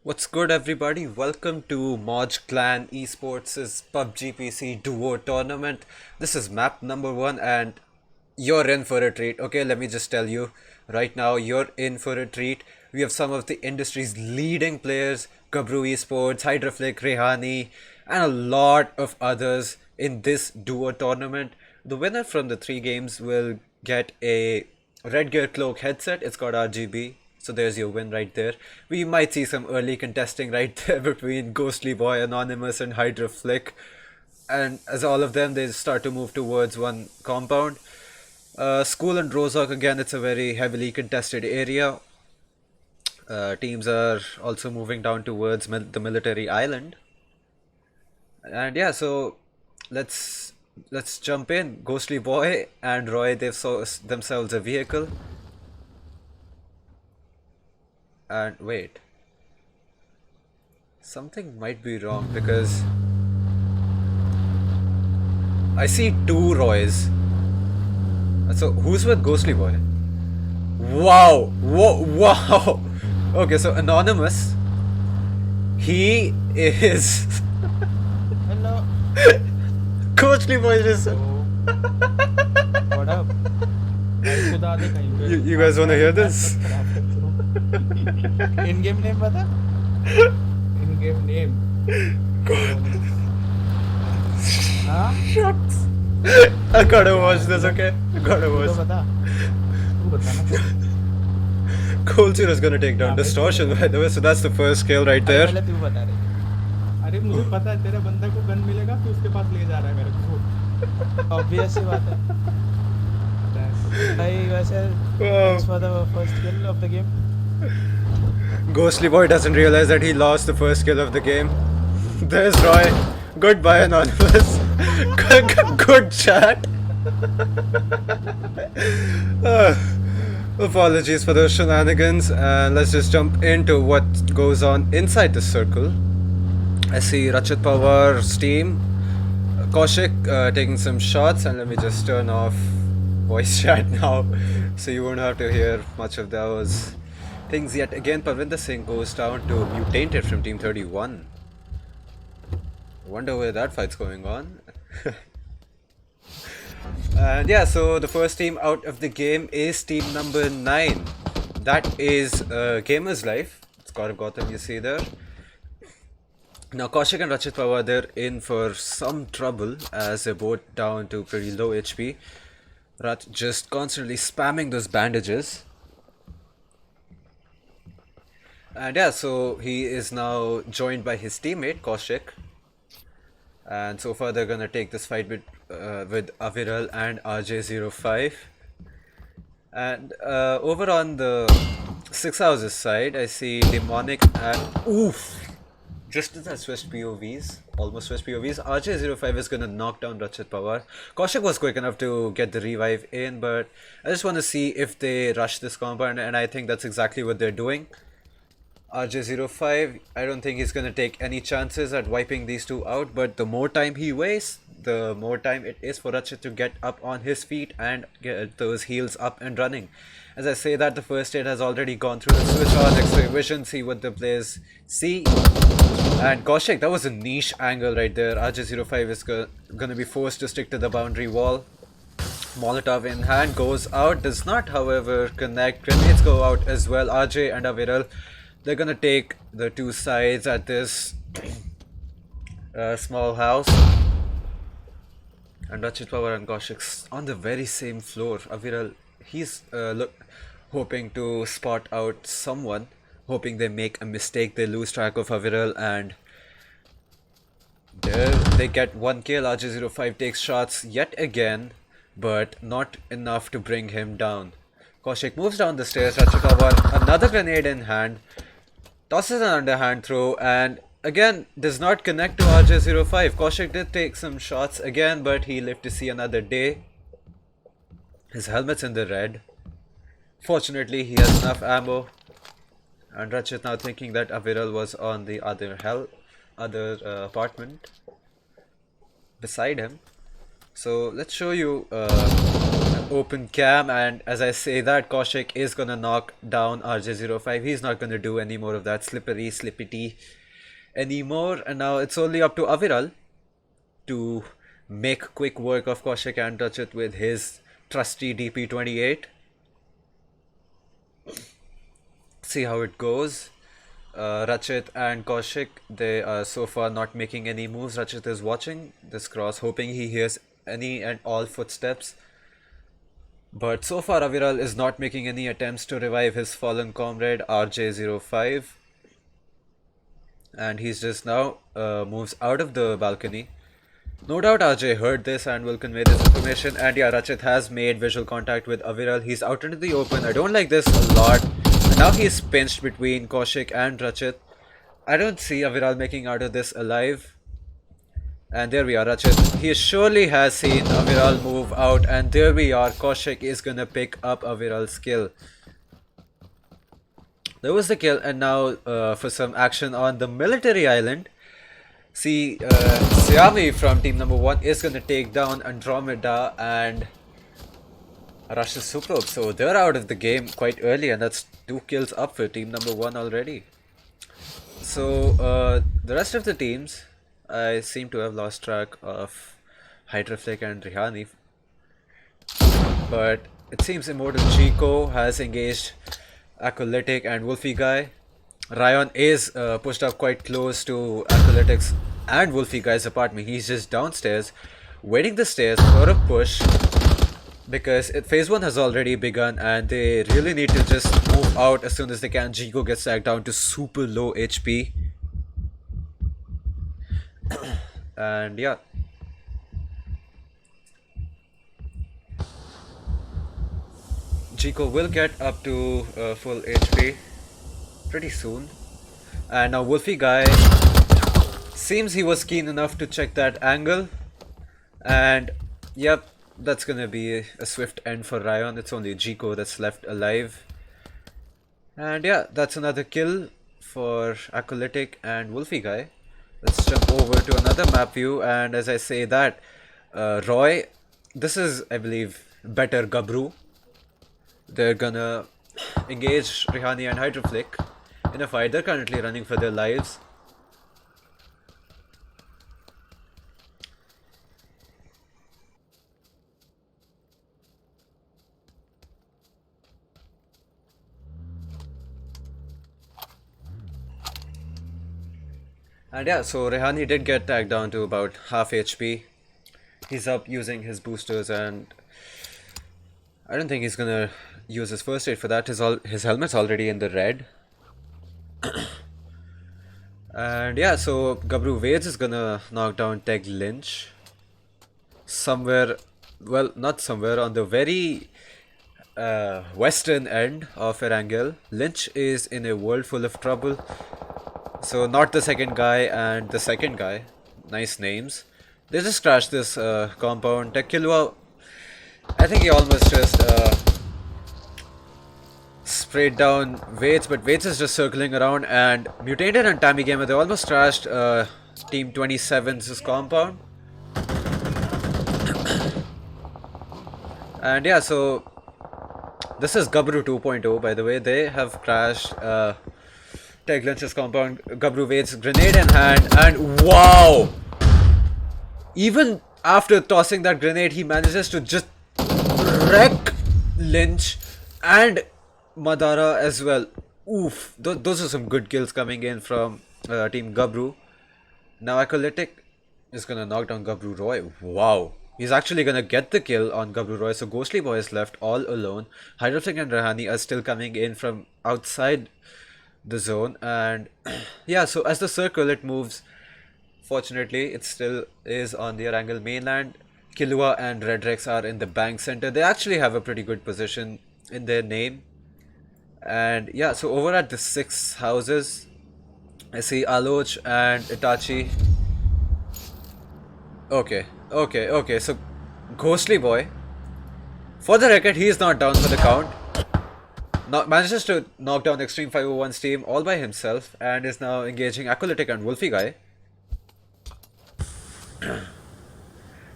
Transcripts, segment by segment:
What's good, everybody? Welcome to Moj Clan Esports' PUBG PC Duo tournament. This is map number 1 and you're in for a treat. Okay, let me just tell you right now, you're in for a treat. We have some of the industry's leading players, Gabru Esports, Hydraflick, Rehani, and a lot of others in this duo tournament. The winner from the 3 games will get a Redgear Cloak headset. It's got RGB. So there's your win right there. We might see some early contesting right there between Ghostly Boy, Anonymous, and Hydraflick. And as all of them, they start to move towards one compound. School and Rozok, again, it's a very heavily contested area. Teams are also moving down towards the military island. And yeah, so let's jump in. Ghostly Boy and Roy, they've themselves a vehicle. And wait, something might be wrong because I see 2 Roys. So who's with Ghostly Boy? Wow! Whoa! Wow! Okay, so Anonymous, he is Hello. Ghostly Boy just. What up? You guys want to hear this? In game name बता? In game name. हाँ? Shucks. I gotta watch this, okay? I gotta watch. तू बता ना. Coltsy is gonna take down Distortion, by the way, so that's the first kill right there. पहले तू बता रही. अरे मुझे पता है तेरे बंदा को गन मिलेगा तू उसके पास ले जा रहा है मेरे को. Obvious सी बात है. भाई वैसे thanks for the first kill of the game. Ghostly Boy doesn't realize that he lost the first kill of the game. There's Roy. Goodbye, Anonymous. Good chat. Apologies for those shenanigans. And let's just jump into what goes on inside the circle. I see Rachit Pawar's team. Kaushik taking some shots. And let me just turn off voice chat now so you won't have to hear much of those things yet again. Parvinder Singh goes down to Mutated from Team 31. Wonder where that fight's going on. And yeah, so the first team out of the game is team number 9. That is Gamers Life. It's Gotham, you see there. Now Kaushik and Rachit Pawar, they're in for some trouble as they're both down to pretty low HP. Rach just constantly spamming those bandages. And yeah, so he is now joined by his teammate Kaushik. And so far they're gonna take this fight with Aviral and RJ05. And over on the 6 houses side, I see Demonic and oof! Just as I switched POVs, almost switched POVs, RJ05 is gonna knock down Rachit Pawar. Kaushik was quick enough to get the revive in, but I just want to see if they rush this compound, and I think that's exactly what they're doing. RJ05, I don't think he's gonna take any chances at wiping these two out, but the more time he wastes, the more time it is for Rachit to get up on his feet and get those heals up and running. As I say that, the first aid has already gone through. The switch on X-ray vision, see what the players see. And Kaushik, that was a niche angle right there. RJ05 is gonna be forced to stick to the boundary wall. Molotov in hand, goes out, does not however connect. Grenades go out as well. RJ and Aviral, they're gonna take the two sides at this small house. And Rachit Pawar and Kaushik on the very same floor. Aviral, he's hoping to spot out someone, hoping they make a mistake, they lose track of Aviral, and there they get one kill. RJ05 takes shots yet again, but not enough to bring him down. Kaushik moves down the stairs. Rachit Pawar, another grenade in hand, tosses an underhand throw, and again does not connect to RJ05. Kaushik did take some shots again, but he lived to see another day. His helmet's in the red. Fortunately, he has enough ammo. And Rachit now thinking that Aviral was on the other apartment beside him. So let's show you open cam, and as I say that, Kaushik is gonna knock down RJ05. He's not gonna do any more of that slippity anymore, and now it's only up to Aviral to make quick work of Kaushik and Rachit with his trusty DP28. See how it goes. Rachit and Kaushik, they are so far not making any moves. Rachit is watching this cross, hoping he hears any and all footsteps. But so far Aviral is not making any attempts to revive his fallen comrade RJ05. And he's just now moves out of the balcony. No doubt RJ heard this and will convey this information. And yeah, Rachit has made visual contact with Aviral. He's out into the open. I don't like this a lot. And now he's pinched between Kaushik and Rachit. I don't see Aviral making out of this alive. And there we are, Rachit. He surely has seen Aviral move out. And there we are. Kaushik is gonna pick up Aviral's kill. There was the kill, and now for some action on the military island. See, Siami from team number 1 is going to take down Andromeda and Russia's Superb. So they're out of the game quite early, and that's 2 kills up for team number 1 already. So the rest of the teams, I seem to have lost track of Hydraflick and Rehani. But it seems Immortal Zico has engaged Acolytic and Wolfie Guy. Ryan is pushed up quite close to Acolytics and Wolfie Guy's apartment. He's just downstairs, waiting the stairs for a push, because phase 1 has already begun and they really need to just move out as soon as they can. Zico gets sacked down to super low HP. And yeah. Zico will get up to full HP pretty soon. And now Wolfie Guy seems he was keen enough to check that angle. And yep, that's gonna be a swift end for Ryan. It's only Zico that's left alive. And yeah, that's another kill for Acolytic and Wolfie Guy. Let's jump over to another map view. And as I say that, Roy, this is, I believe, better Gabru. They're gonna engage Rehani and Hydraflick in a fight. They're currently running for their lives. And yeah, so Rehani did get tagged down to about half HP. He's up using his boosters, and I don't think he's gonna use his first aid for that. His helmet's already in the red. And yeah, so Gabru Vedzz is gonna knock down TEG Lynch. Somewhere, well, not somewhere, on the very western end of Erangel. Lynch is in a world full of trouble. So not the second guy and the second guy. Nice names. They just crashed this compound. TEG Killua, I think he almost just sprayed down Vedzz, but Vedzz is just circling around, and Mutated and Tammy Gamer, they almost crashed Team 27's compound. And yeah, so this is Gabru 2.0, by the way. They have crashed TEG Lynch's compound. Gabru Vedzz, grenade in hand, and wow! Even after tossing that grenade, he manages to just wreck Lynch and Madara as well. Oof, those are some good kills coming in from Team Gabru. Now Acolytic is gonna knock down Gabru Roy. Wow, he's actually gonna get the kill on Gabru Roy. So Ghostly Boy is left all alone. Hydraflick and Rehani are still coming in from outside the zone. And yeah, so as the circle it moves, fortunately it still is on the Erangel mainland. Killua and Redrex are in the bank center. They actually have a pretty good position in their name. And yeah, so over at the 6 houses, I see Aloch and Itachi. Okay, so Ghostly Boy, for the record, he is not down for the count. Manages to knock down Extreme 501's team all by himself, and is now engaging Acolytic and Wolfie Guy.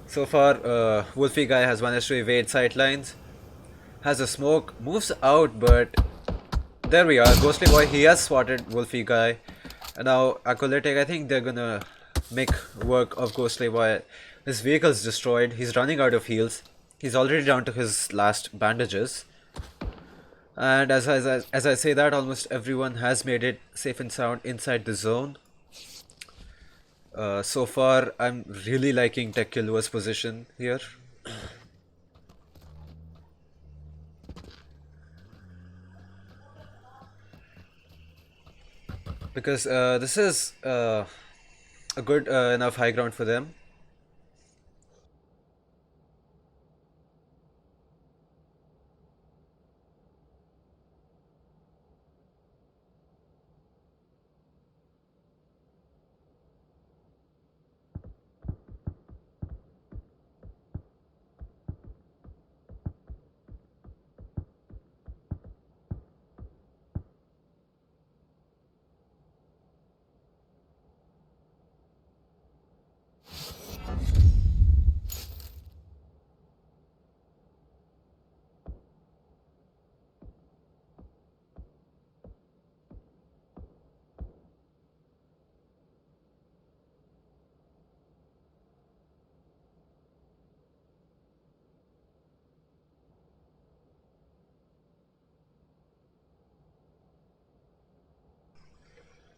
So far, Wolfie Guy has managed to evade sightlines. has a smoke, moves out, but there we are. Ghostly Boy, he has spotted Wolfie guy. And now Acolytic, I think they're gonna make work of Ghostly Boy. His vehicle's destroyed. He's running out of heals. He's already down to his last bandages. And as I say that, almost everyone has made it safe and sound inside the zone. So far, I'm really liking TEG Killua's position here. Because this is a good enough high ground for them.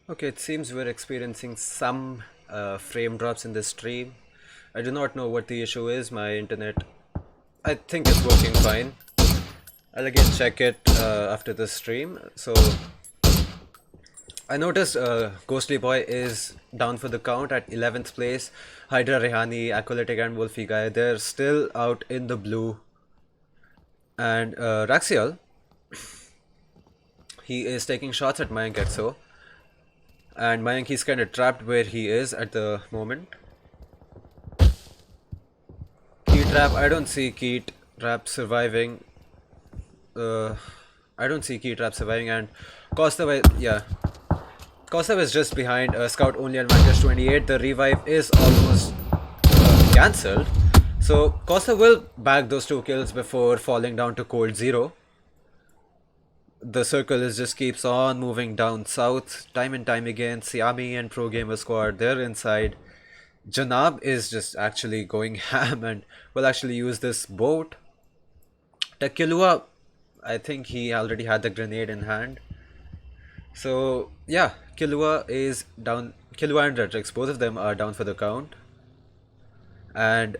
Okay, it seems we're experiencing some frame drops in this stream. I do not know what the issue is. My internet, I think it's working fine. I'll again check it after the stream. So I noticed Ghostly Boy is down for the count at 11th place. Hydra, Rehani, Acolytic and Wolfie Guy, they're still out in the blue. And Raxiel, he is taking shots at Mayank XO. And Mayank, he's kind of trapped where he is at the moment. Key Trap, I don't see Key Trap surviving. I don't see Key Trap surviving, and Costa, yeah. Costa is just behind Scout only at minus 28. The revive is almost cancelled. So Costa will bag those 2 kills before falling down to cold 0. The circle is just keeps on moving down south time and time again. Siami and Pro Gamer Squad, they're inside. Janab is just actually going ham and will actually use this boat. TEG Killua, I think he already had the grenade in hand. So yeah, Killua is down. Killua and Redgear, both of them are down for the count. And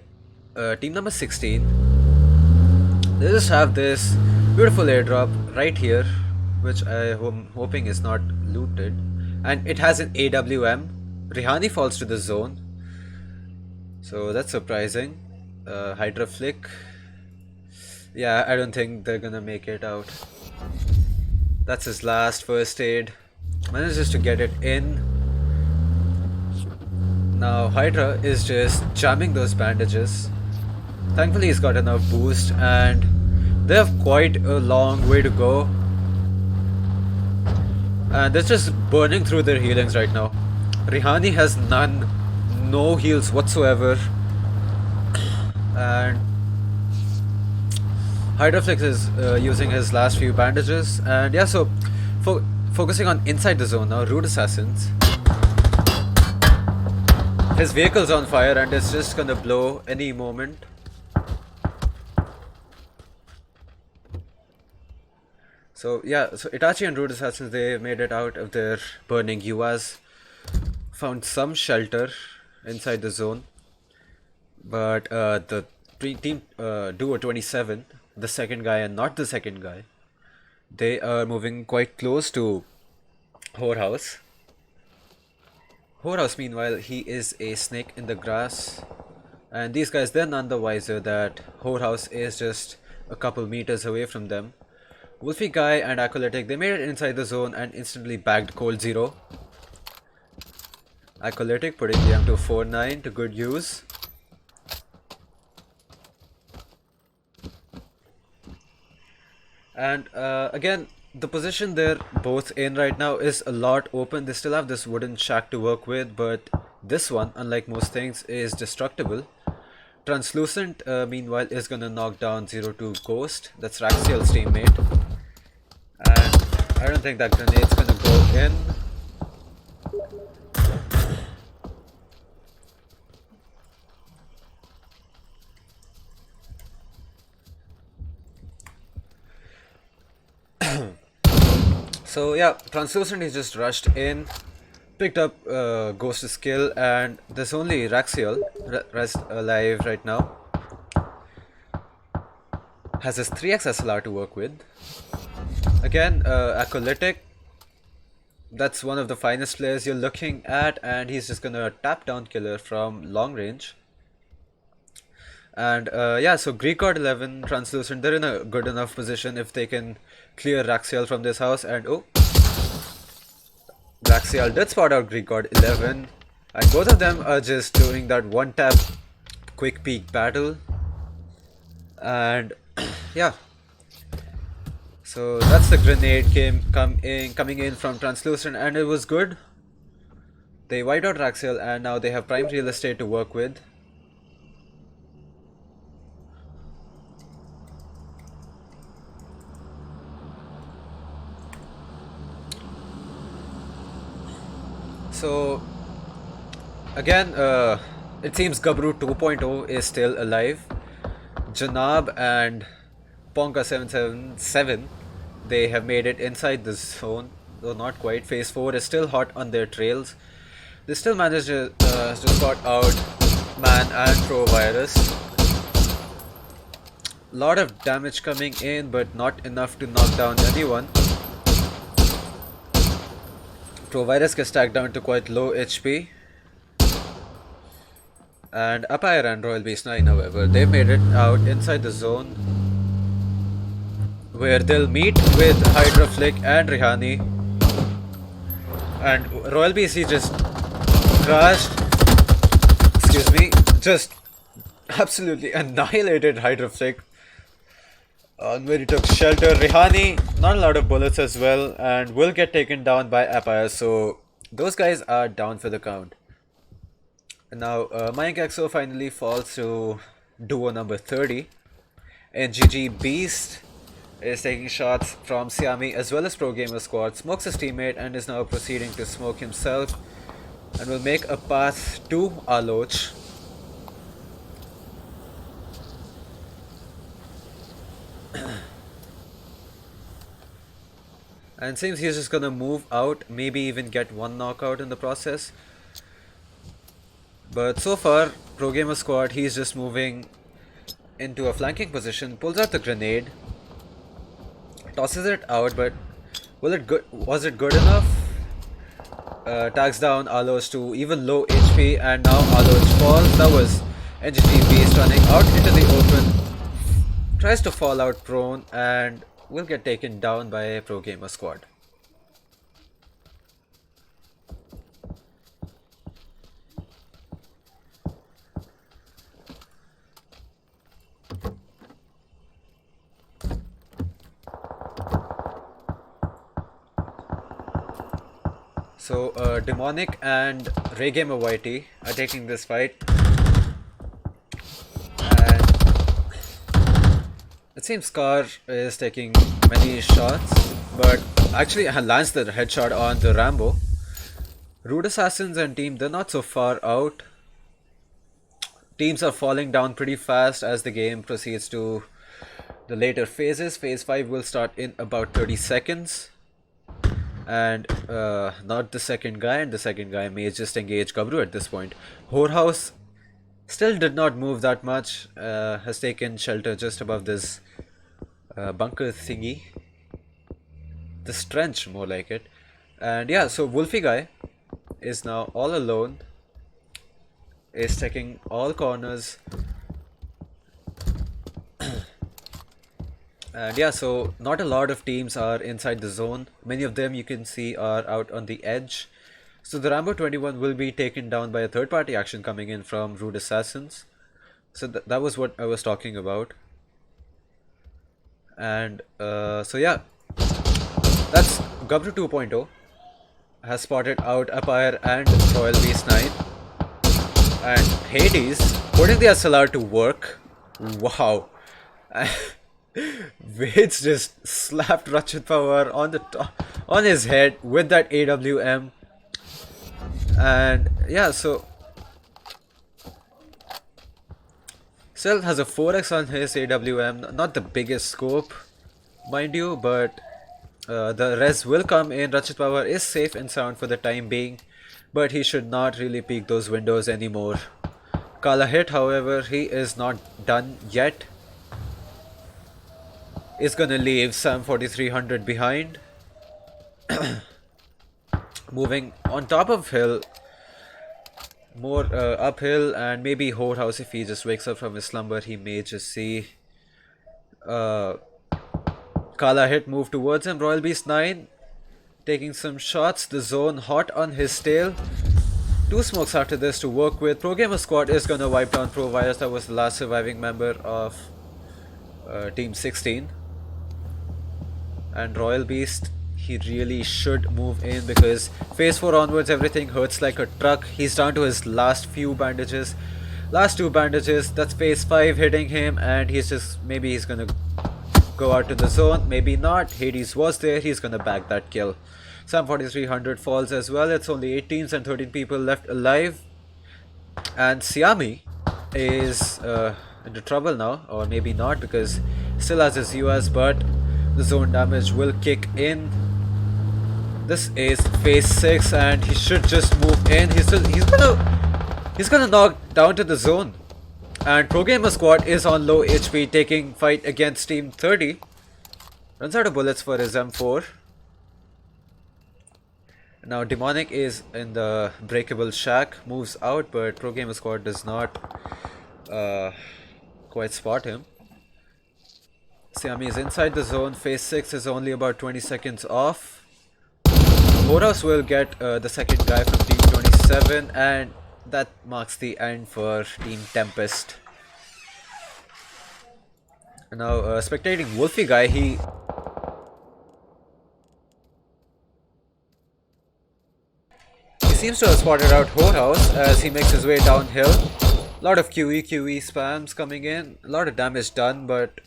team number 16, they just have this beautiful airdrop right here, which I am hoping is not looted. And it has an AWM. Rehani falls to the zone. So that's surprising. Hydraflick. Yeah, I don't think they're gonna make it out. That's his last first aid. Manages to get it in. Now Hydra is just jamming those bandages. Thankfully he's got enough boost and they have quite a long way to go. And they're just burning through their healings right now. Rehani has none. No heals whatsoever. And Hydraflick is using his last few bandages. And yeah, so focusing on inside the zone now, Rude Assassins. His vehicle's on fire and it's just gonna blow any moment. So yeah, so Itachi and Rude Assassins, they made it out of their burning UAs. Found some shelter inside the zone. But the team Duo 27, the second guy and not the second guy, they are moving quite close to Whorehouse. Whorehouse, meanwhile, he is a snake in the grass. And these guys, they're none the wiser that Whorehouse is just a couple meters away from them. Wolfie Guy and Acolytic, they made it inside the zone and instantly bagged cold 0. Acolytic putting the M249 to good use. And again, the position they're both in right now is a lot open. They still have this wooden shack to work with, but this one, unlike most things, is destructible. Translucent, meanwhile, is gonna knock down 02 Ghost. That's RachIsLive's teammate. And I don't think that grenade's gonna go in. So yeah, Translucent, he just rushed in, picked up Ghost's kill, and there's only rest alive right now. Has his 3x SLR to work with. Again, Acolytic, that's one of the finest players you're looking at, and he's just gonna tap down killer from long range. And yeah, so Greek God 11, Translucent, they're in a good enough position if they can clear RachIsLive from this house. And oh, RachIsLive did spot out Greek God 11, and both of them are just doing that one tap quick peek battle. And yeah, so that's the grenade coming in from Translucent, and it was good. They wiped out RachIsLive, and now they have prime real estate to work with. So again, it seems Gabru 2.0 is still alive. Janab and PONKA 777, they have made it inside the zone, though not quite. Phase 4 is still hot on their trails. They still managed to spot out Man and Pro Virus. Lot of damage coming in, but not enough to knock down anyone. Pro Virus gets stacked down to quite low HP. And Apire and Royal Beast 9, however, they've made it out inside the zone, where they'll meet with Hydraflick and Rehani. And Royal Beast, he just crashed, just absolutely annihilated Hydraflick on where he took shelter. Rehani, not a lot of bullets as well, and will get taken down by Apire, so those guys are down for the count. And now Manic XO finally falls to duo number 30. NGG Beast is taking shots from Siami as well as Pro Gamer Squad, smokes his teammate and is now proceeding to smoke himself, and will make a path to Aloch. And seems he's just gonna move out, maybe even get one knockout in the process. But so far, Pro Gamer Squad, he's just moving into a flanking position, pulls out the grenade, tosses it out, but was it good enough? Tags down Aloch to even low HP, and now Aloch falls. That was NGT Beast running out into the open, tries to fall out prone, and will get taken down by Pro Gamer Squad. So Demonic and Ray Gamer YT are taking this fight, and it seems Scar is taking many shots, but actually lands the headshot on the Rambo. Rude Assassins and team, they're not so far out. Teams are falling down pretty fast as the game proceeds to the later phases. Phase 5 will start in about 30 seconds. And not the second guy, and the second guy may just engage Gabru at this point. Whorehouse still did not move that much, has taken shelter just above this bunker thingy. This trench, more like it. And yeah, so Wolfie guy is now all alone, is checking all corners. And yeah, so not a lot of teams are inside the zone. Many of them you can see are out on the edge. So the Rambo 21 will be taken down by a third party action coming in from Rude Assassins. So that was what I was talking about. And so yeah, that's Gabru 2.0 has spotted out Apire and Royal Beast 9. And Hades putting the SLR to work. Wow. Vedzz just slapped Rachit Power on the on his head with that AWM. And yeah, so Cell has a 4x on his AWM, not the biggest scope, mind you, but the res will come in. Rachit Power is safe and sound for the time being, but he should not really peek those windows anymore. Kala hit, however, he is not done yet. Is gonna leave Sam 4300 behind. Moving on top of hill, more uphill, and maybe Whorehouse, if he just wakes up from his slumber, he may just see Kala hit move towards him. Royal Beast 9 taking some shots. The zone hot on his tail. 2 smokes after this to work with. Pro Gamer Squad is gonna wipe down Pro Virus. That was the last surviving member of Team 16. And Royal Beast, he really should move in because phase 4 onwards everything hurts like a truck. He's down to his last few bandages. Last 2 bandages. That's phase 5 hitting him, and he's just, maybe he's gonna go out to the zone, maybe not. Hades was there, he's gonna bag that kill. Sam 4300 falls as well. It's only 8 teams and 13 people left alive. And Siami is into trouble now, or maybe not, because still has his US, but the zone damage will kick in. This is phase 6 and he should just move in. He's gonna knock down to the zone. And Pro Gamer Squad is on low HP, taking fight against Team 30. Runs out of bullets for his M4. Now Demonic is in the breakable shack, moves out, but Pro Gamer Squad does not quite spot him. Siami is inside the zone. Phase 6 is only about 20 seconds off. Whorehouse will get the second guy from Team 27, and that marks the end for Team TempesT. Now spectating Wolfie guy, he seems to have spotted out Whorehouse as he makes his way downhill. A lot of QE spams coming in, a lot of damage done, but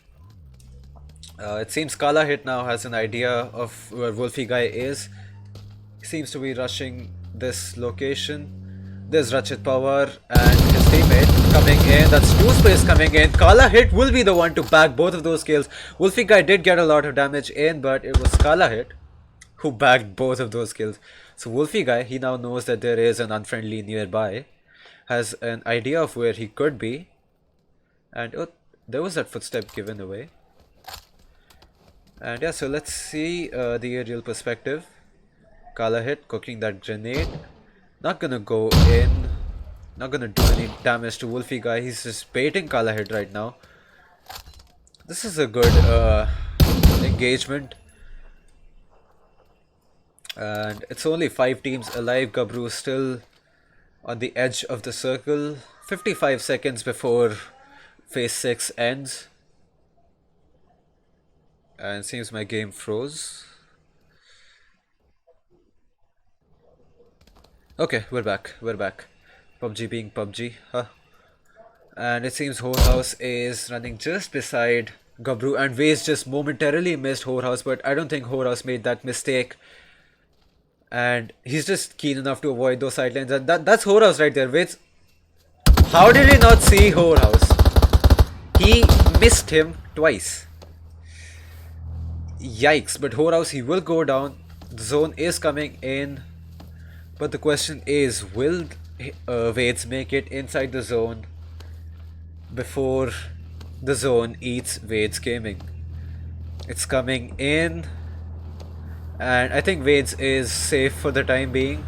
it seems Kala hit now has an idea of where Wolfie guy is. He seems to be rushing this location. There's Rachit Power and his teammate coming in. That's 2 space coming in. Kala hit will be the one to bag both of those kills. Wolfie guy did get a lot of damage in, but it was Kala hit who bagged both of those kills. So Wolfie guy, he now knows that there is an unfriendly nearby, has an idea of where he could be, and oh, there was that footstep given away. And yeah, so let's see the aerial perspective. Kala hit cooking that grenade. Not gonna go in. Not gonna do any damage to Wolfie guy. He's just baiting Kala hit right now. This is a good engagement. And it's only 5 teams alive. Gabru is still on the edge of the circle. 55 seconds before phase 6 ends. And it seems my game froze. Okay, we're back. PUBG being PUBG. Huh. And it seems Whorehouse is running just beside Gabru, and Vedzz just momentarily missed Whorehouse, but I don't think Whorehouse made that mistake. And he's just keen enough to avoid those sidelines, and that's Whorehouse right there. Vedzz, how did he not see Whorehouse? He missed him twice. Yikes, but Whorehouse, he will go down. The zone is coming in. But the question is, will Vedzz make it inside the zone before the zone eats Vedzz Gaming? It's coming in. And I think Vedzz is safe for the time being.